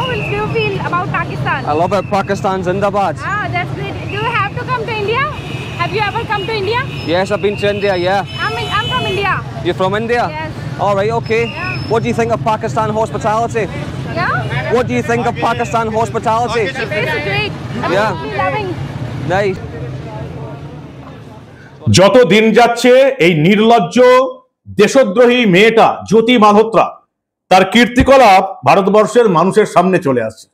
do you feel about Pakistan? I love it. Pakistan Zindabad. Ah, that's great. Do you have to come to India? Have you ever come to India? Yes, I've been to India, yeah. I'm from India. You're from India? Yes. All right, okay. Yeah. What do you think of Pakistan hospitality? Yeah? What do you think of Pakistan hospitality? The place is great. Yeah. Absolutely loving. Nice. যত দিন যাচ্ছে এই নির্লজ্জ দেশদ্রোহী মেয়েটা জ্যোতি মালহোত্রা তার কীর্তিকলাপ ভারতবর্ষের মানুষের সামনে চলে আসছে।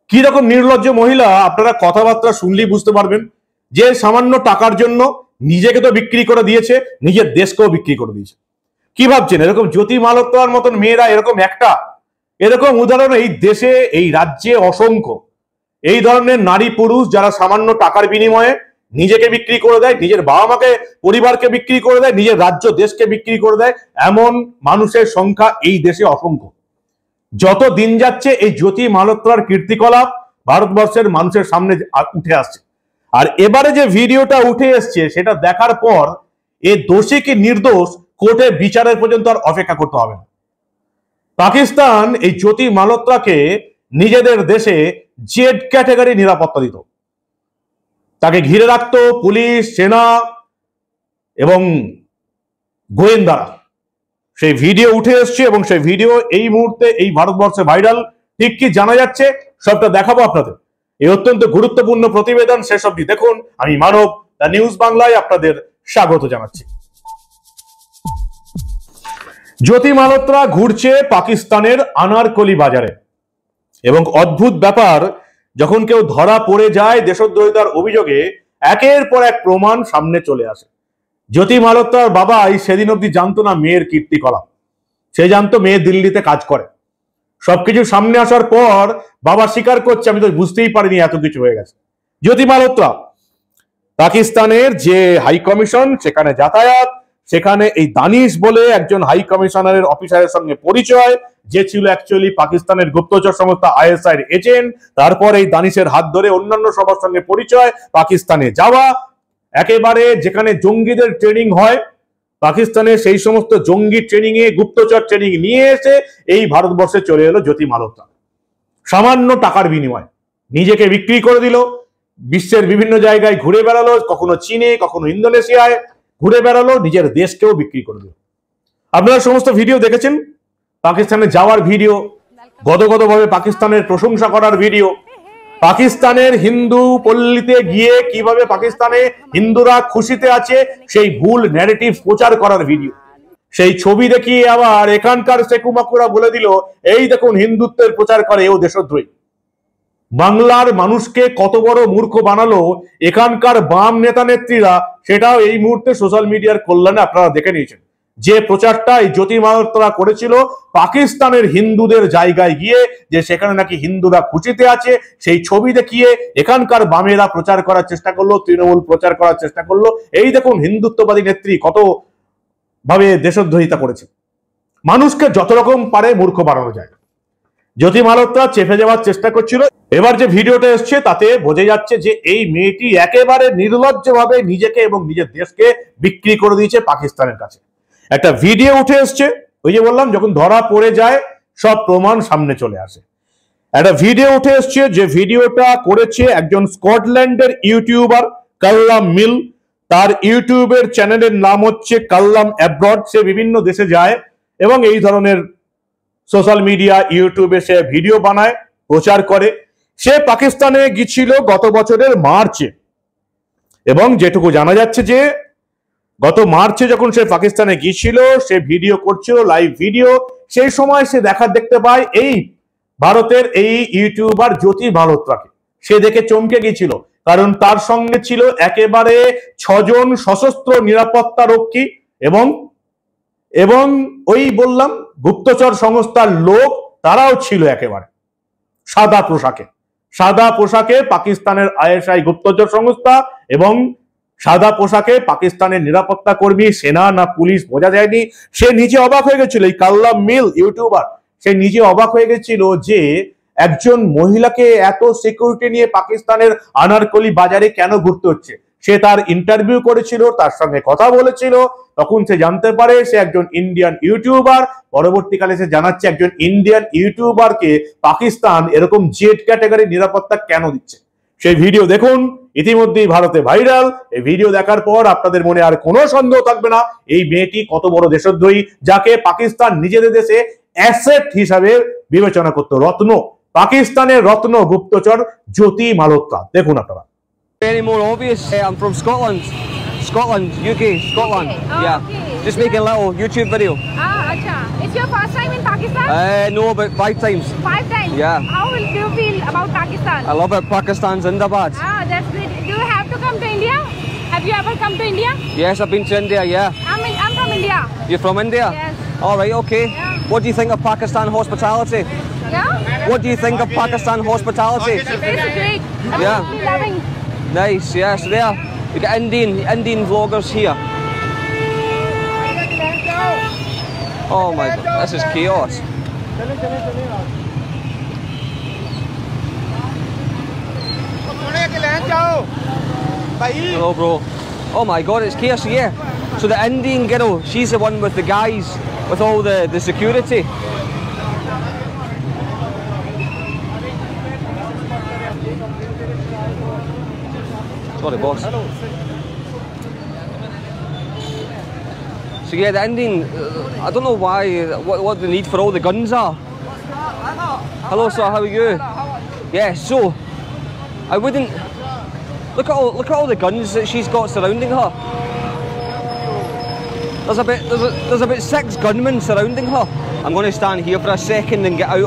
কি রকম নির্লজ্জ মহিলা আপনারা কথাবার্তা শুনলেই বুঝতে পারবেন যে সামান্য টাকার জন্য নিজেকে তো বিক্রি করে দিয়েছে, নিজের দেশকেও বিক্রি করে দিয়েছে। কি ভাবছেন এরকম জ্যোতি মালহোত্রার মতন মেয়েরা এরকম উদাহরণ এই দেশে এই রাজ্যে অসংখ্য। এই ধরনের নারী পুরুষ যারা সামান্য টাকার বিনিময়ে নিজেকে বিক্রি করে দেয়, নিজের বাবা মাকে পরিবারকে বিক্রি করে দেয়, নিজের রাজ্য দেশকে বিক্রি করে দেয়, এমন মানুষের সংখ্যা এই দেশে অসংখ্য। যত দিন যাচ্ছে এই জ্যোতি মালহোত্রার কীর্তিকলাপ ভারতবর্ষের মানুষের সামনে উঠে আসছে। আর এবারে যে ভিডিওটা উঠে এসছে সেটা দেখার পর এ দোষী কি নির্দোষ কোর্টে বিচারের পর্যন্ত আর অপেক্ষা করতে হবে না। পাকিস্তান এই জ্যোতি মালহোত্রাকে নিজেদের দেশে জেড ক্যাটাগরি নিরাপত্তা দিত, তাকে ঘিরে রাখতো পুলিশ, সেনা এবং গোয়েন্দারা। সেই ভিডিও উঠে এসছে এবং সেই ভিডিও এই মুহূর্তে এই ভারতবর্ষে ভাইরাল। ঠিক কি জানা যাচ্ছে সবটা দেখাবো আপনাদের এই অত্যন্ত গুরুত্বপূর্ণ প্রতিবেদন। শেষ অবধি দেখুন। আমি মানব, দ্য নিউজ বাংলায় আপনাদের স্বাগত জানাচ্ছি। জ্যোতি মালহোত্রা ঘুরছে পাকিস্তানের আনারকলি বাজারে এবং অদ্ভুত ব্যাপার, যখন কেউ ধরা পড়ে যায় দেশদ্রোহিতার অভিযোগে একের পর এক প্রমাণ সামনে চলে আসে। জ্যোতি মালহোত্রার বাবাই সেদিন অব্দি জানতো না মেয়ের কীর্তিকলাপ। সে জানতো মেয়ে দিল্লিতে কাজ করে। সবকিছু সামনে আসার পর বাবা স্বীকার করছে আমি তো বুঝতেই পারিনি এত কিছু হয়ে গেছে। জ্যোতি মালহোত্রা পাকিস্তানের যে হাই কমিশন সেখানে যাতায়াত, সেখানে এই দানিশ বলে একজন হাই কমিশনারের অফিসারের সঙ্গে পরিচয়, যে ছিল অ্যাকচুয়ালি পাকিস্তানের গুপ্তচর সংস্থা আইএসআই এর এজেন্ট। তারপর এই দানিশের হাত ধরে অন্যান্য সবার সঙ্গে পরিচয়, পাকিস্তানে যাওয়া, একেবারে যেখানে জঙ্গিদের ট্রেনিং হয় পাকিস্তানে সেই সমস্ত জঙ্গি ট্রেনিং এ গুপ্তচর ট্রেনিং নিয়ে এসে এই ভারতবর্ষে চলে এলো জ্যোতি মালহোত্রা। সামান্য টাকার বিনিময়ে নিজেকে বিক্রি করে দিল, বিশ্বের বিভিন্ন জায়গায় ঘুরে বেড়ালো, কখনো চীনে কখনো ইন্দোনেশিয়ায় ঘুরে বেড়ালো, নিজের দেশকেও বিক্রি করে দিল। আপনারা সমস্ত ভিডিও দেখেছেন, পাকিস্তানে যাওয়ার ভিডিও, গদগদভাবে পাকিস্তানের প্রশংসা করার ভিডিও, পাকিস্তানের হিন্দু পল্লীতে গিয়ে কিভাবে পাকিস্তানে হিন্দুরা খুশিতে আছে সেই ভুল ন্যারেটিভ প্রচার করার ভিডিও, সেই ছবি দেখিয়ে আবার এখানকার সেকুমাকুরা বলে দিল এই দেখুন হিন্দুত্বের প্রচার করে এও দেশদ্রোহী। বাংলার মানুষকে কত বড় মূর্খ বানালো এখানকার বাম নেতা নেত্রীরা, সেটাও এই মুহূর্তে সোশ্যাল মিডিয়ার কল্যাণে আপনারা দেখে নিয়েছেন। যে প্রচারটা এই জ্যোতি মালহোত্রা করেছিল পাকিস্তানের হিন্দুদের জায়গায় গিয়ে, যে সেখানে নাকি হিন্দুরা খুশিতে আছে, সেই ছবি দেখিয়ে এখানকার বামেরা প্রচার করার চেষ্টা করলো, তৃণমূল প্রচার করার চেষ্টা করলো এই দেখুন হিন্দুত্ববাদী নেত্রী কত ভাবে দেশদ্রোহিতা করেছে। মানুষকে যত রকম পারে মূর্খ বানানো যায়। জ্যোতি মালহোত্রা চেপে যাওয়ার চেষ্টা করছিল। এবার যে ভিডিওটা এসছে তাতে বোঝা যাচ্ছে যে এই মেয়েটি একেবারে নির্লজ্জভাবে নিজেকে এবং নিজের দেশকে বিক্রি করে দিয়েছে পাকিস্তানের কাছে। একটা ভিডিও উঠে এসছে, ওই যে বললাম যখন ধরা পড়ে যায় সব প্রমাণ সামনে চলে আসে। একটা ভিডিও উঠে এসছে, যে ভিডিওটা করেছে একজন স্কটল্যান্ডের ইউটিউবার কাল্লাম মিল। তার ইউটিউবের চ্যানেলের নাম হচ্ছে কাল্লাম অ্যাব্রড। সে বিভিন্ন দেশে যায় এবং এই ধরনের সোশ্যাল মিডিয়া ইউটিউবে সে ভিডিও বানায়, প্রচার করে। সে পাকিস্তানে গিয়েছিল গত বছরের মার্চে এবং যেটুকু জানা যাচ্ছে যে গত মার্চে যখন সে পাকিস্তানে গিয়েছিল সে ভিডিও করছিল, লাইভ ভিডিও। সেই সময় সে দেখতে পায় এই ভারতের এই ইউটিউবার জ্যোতি মালহোত্রাকে। সে দেখে চমকে গিয়েছিল, কারণ তার সঙ্গে ছিল একেবারে 6 জন সশস্ত্র নিরাপত্তা রক্ষী এবং ওই বললাম গুপ্তচর সংস্থার লোক, তারাও ছিল একেবারে সাদা পোশাকে পাকিস্তানের আইএসআই গুপ্তচর সংস্থা এবং সাদা পোশাকে পাকিস্তানের নিরাপত্তা কর্মী, সেনা না পুলিশ বোঝা যায়নি। সে নিজে অবাক হয়ে গেছিল, এই কাল্লাম মিল ইউটিউবার সে নিজে অবাক হয়ে গেছিল যে একজন মহিলাকে এত সিকিউরিটি নিয়ে পাকিস্তানের আনারকলি বাজারে কেন ঘুরতে হচ্ছে। সে তার ইন্টারভিউ করেছিল, তার সঙ্গে কথা বলেছিল, তখন সে জানতে পারে সে একজন ইন্ডিয়ান ইউটিউবার। পরবর্তীকালে সে জানাচ্ছে একজন ইন্ডিয়ান ইউটিউবারকে পাকিস্তান এরকম জেড ক্যাটাগরি নিরাপত্তা কেন দিচ্ছে। সেই ভিডিও দেখুন, ইতিমধ্যেই ভারতে ভাইরাল। এই ভিডিও দেখার পর আপনাদের মনে আর কোনো সন্দেহ থাকবে না এই মেয়েটি কত বড় দেশদ্রোহী, যাকে পাকিস্তান নিজেদের দেশে অ্যাসেট হিসাবে বিবেচনা করত। রত্ন, পাকিস্তানের রত্ন গুপ্তচর জ্যোতি মালহোত্রা। দেখুন আপনারা। Any more obvious? I'm from Scotland. Scotland, UK, Scotland. Okay. Yeah. Okay. Just making a little YouTube video. Acha. It's your first time in Pakistan? No, about 5 times. 5 times? Yeah. How do you feel about Pakistan? I love it. Pakistan's Zindabad. That's great. Do you have to come to India? Have you ever come to India? Yes, I've been to India, yeah. I'm from India. You're from India? Yes. All right, okay. Yeah. What do you think of Pakistan hospitality? Yeah? What do you think of Pakistan hospitality? It's great. Yeah. Absolutely loving. Nice, yes, there. You got Indian vloggers here. Oh my god, this is chaos. Hello, bro. Oh my god, it's chaos here. So the Indian girl, she's the one with the guys, with all the security. Sorry, boss. So yeah, the Indian, I don't know why, what the need for all the guns are. Hello sir, how are you? Yeah, so, I wouldn't, look at all the guns that she's got surrounding her. There's about 6 gunmen surrounding her. I'm going to stand here for a second and get out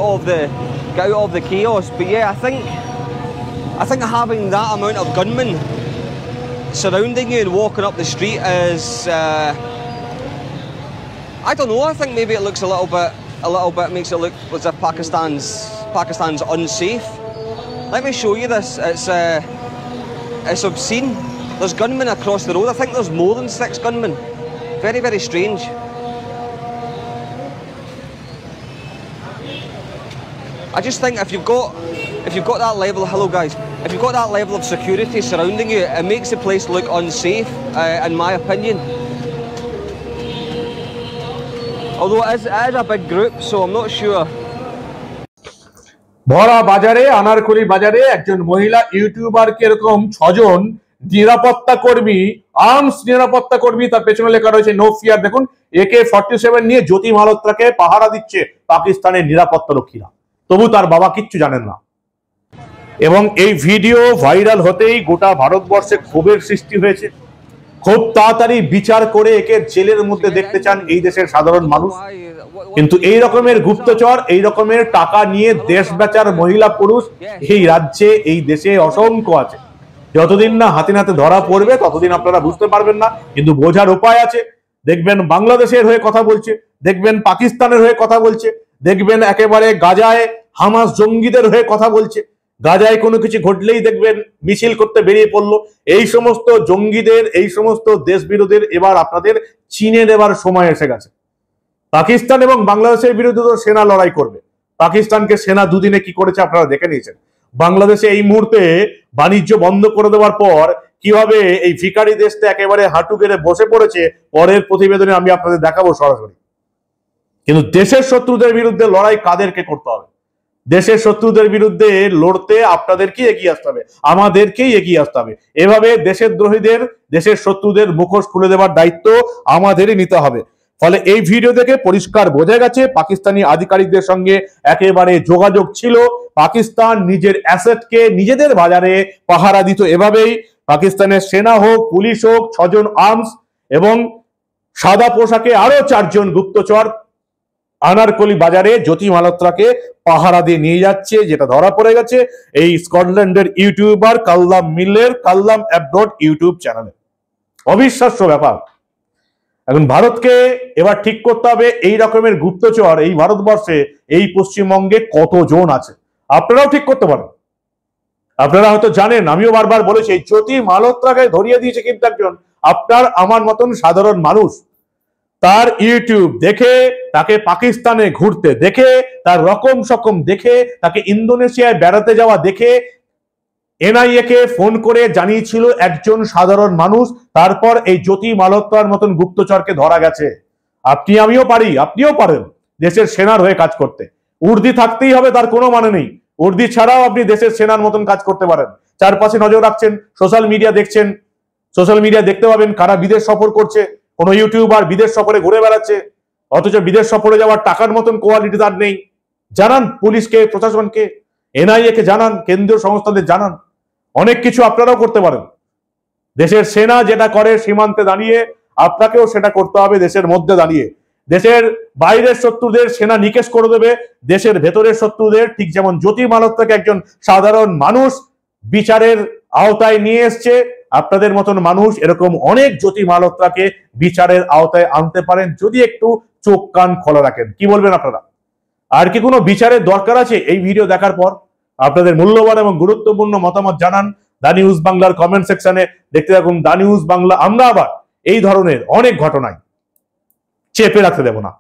of the chaos, but yeah, I think having that amount of gunmen surrounding you and walking up the street is, I don't know. I think maybe it looks a little bit makes it look as if Pakistan's unsafe. Let me show you this. It's obscene. There's gunmen across the road. I think there's more than 6 gunmen. Very, very strange. I just think if you've got that level, hello guys, if you've got that level of security surrounding you, it makes the place look unsafe, in my opinion. Although it is a big group, so I'm not sure. ভরা বাজারে, আনারকলি বাজারে একজন মহিলা ইউটিউবারকে এরকম 6 জন নিরাপত্তা কর্মী, arms নিরাপত্তা কর্মী, তার পেছনে লেখা রয়েছে নো ফিয়ার। দেখুন, AK-47 নিয়ে জ্যোতি মালহোত্রাকে পাহারা দিচ্ছে পাকিস্তানের নিরাপত্তা রক্ষীরা। তবু তার বাবা কিচ্ছু জানেন না। এবং এই ভিডিও ভাইরাল হতেই গোটা ভারতবর্ষে ক্ষোভের সৃষ্টি হয়েছে। খুব তাড়াতাড়ি বিচার করে একে জেলের মধ্যে দেখতে চান এই দেশের সাধারণ মানুষ। কিন্তু এই রকমের গুপ্তচর, এই রকমের টাকা নিয়ে দেশ বেচার মহিলা পুরুষ এই রাজ্যে, এই দেশে অসংখ্য আছে। যতদিন না হাতে নাতে ধরা পড়বে ততদিন আপনারা বুঝতে পারবেন না, কিন্তু বোঝার উপায় আছে। দেখবেন বাংলাদেশের হয়ে কথা বলছে, দেখবেন পাকিস্তানের হয়ে কথা বলছে, দেখবেন একেবারে গাজায় হামাস জঙ্গিদের হয়ে কথা বলছে। গাজায় কোনো কিছু ঘটলেই দেখবেন মিছিল করতে বেরিয়ে পড়লো। এই সমস্ত জঙ্গিদের, এই সমস্ত দেশ বিরোধীদের এবার আপনাদের চিনে দেবার সময় এসে গেছে। পাকিস্তান এবং বাংলাদেশের বিরুদ্ধে তো সেনা লড়াই করবে। পাকিস্তানকে সেনা দুদিনে কি করেছে আপনারা দেখে নিয়েছেন। বাংলাদেশে এই মুহূর্তে বাণিজ্য বন্ধ করে দেওয়ার পর কিভাবে এই ভিখারি দেশটা একেবারে হাঁটু গেড়ে বসে পড়েছে, পরের প্রতিবেদনে আমি আপনাদের দেখাবো সরাসরি। কিন্তু দেশের শত্রুদের বিরুদ্ধে লড়াই কাদেরকে করতে হবে? দেশের শত্রুদের বিরুদ্ধে লড়তে আপনাদেরকে এগিয়ে আসতে হবে, আমাদেরকেই এগিয়ে আসতে হবে। এভাবে দেশের দ্রোহীদের, দেশের শত্রুদের মুখোশ খুলে দেওয়ার দায়িত্ব আমাদেরই নিতে হবে। ফলে এই ভিডিও দেখে পরিষ্কার বোঝা গেছে পাকিস্তানি আধিকারিকদের সঙ্গে একেবারে যোগাযোগ ছিল। পাকিস্তান নিজের অ্যাসেটকে নিজেদের বাজারে পাহারা দিত এভাবেই। পাকিস্তানের সেনা হোক, পুলিশ হোক, 6 জন আর্মস এবং সাদা পোশাকে আরো 4 জন গুপ্তচর আনারকলি বাজারে জ্যোতি মালহোত্রাকে পাহারা দিয়ে নিয়ে যাচ্ছে, যেটা ধরা পড়ে গেছে এই স্কটল্যান্ডের ইউটিউবার কাল্লাম মিলের কাল্লাম অ্যাব্রড ইউটিউব চ্যানেলে। অবিশ্বাস্য ব্যাপার। এখন ভারতকে এবার ঠিক করতে হবে এই রকমের গুপ্তচর এই ভারতবর্ষে, এই পশ্চিমবঙ্গে কতজন আছে। আপনারাও ঠিক করতে পারেন। আপনারা হয়তো জানেন, আমিও বারবার বলেছি, জ্যোতি মালহোত্রাকে ধরিয়ে দিয়েছে কিন্তু একজন আপনার আমার মতন সাধারণ মানুষ। তার ইউটিউব দেখে, তাকে পাকিস্তানে ঘুরতে দেখে, তার রকম সকম দেখে, তাকে ইন্দোনেশিয়ায় বেড়াতে যাওয়া দেখে এনআইএ কে ফোন করে জানিয়েছিল একজন সাধারণ মানুষ, তারপর এই জ্যোতি মালহোত্রার মতন গুপ্তচরকে ধরা গেছে। আপনি আমিও পারি, আপনিও পারেন দেশের সেনার হয়ে কাজ করতে। উর্দি থাকতেই হবে তার কোনো মানে নেই, উর্দি ছাড়াও আপনি দেশের সেনার মতন কাজ করতে পারেন। চারপাশে নজর রাখছেন, সোশ্যাল মিডিয়া দেখছেন, সোশ্যাল মিডিয়া দেখতে পাবেন কারা বিদেশ সফর করছে। কোনো ইউটিউবার বিদেশ সফরে ঘুরে বেড়াচ্ছে, অথচ বিদেশ সফরে যাওয়ার টাকার মতন কোয়ালিটি তার নেই। জানান পুলিশকে, প্রশাসনকে, এনআইএ কে জানান, কেন্দ্রীয় সংস্থাদের জানান। অনেক কিছু আপনারাও করতে পারেন। দেশের সেনা যেটা করে সীমান্তে দাঁড়িয়ে, আপনাকেও সেটা করতে হবে দেশের মধ্যে দাঁড়িয়ে। দেশের বাইরের শত্রুদের সেনা নিকেশ করে দেবে, দেশের ভেতরের শত্রুদের, ঠিক যেমন জ্যোতি মালহোত্রাকে একজন সাধারণ মানুষ বিচারের আওতায় নিয়ে এসছে, আপনাদের মতন মানুষ এরকম অনেক জ্যোতি মালহোত্রাকে বিচারের আওতায় আনতে পারেন যদি একটু চোখ কান খোলা রাখেন। কি বলবেন আপনারা? আর কি কোনো বিচারের দরকার আছে এই ভিডিও দেখার পর? আপনাদের মূল্যবান এবং গুরুত্বপূর্ণ মতামত জানান দা নিউজ বাংলার কমেন্ট সেকশনে। দেখতে থাকুন দা নিউজ বাংলা। আমরা আবার এই ধরনের অনেক ঘটনায় চেপে রাখতে দেব না।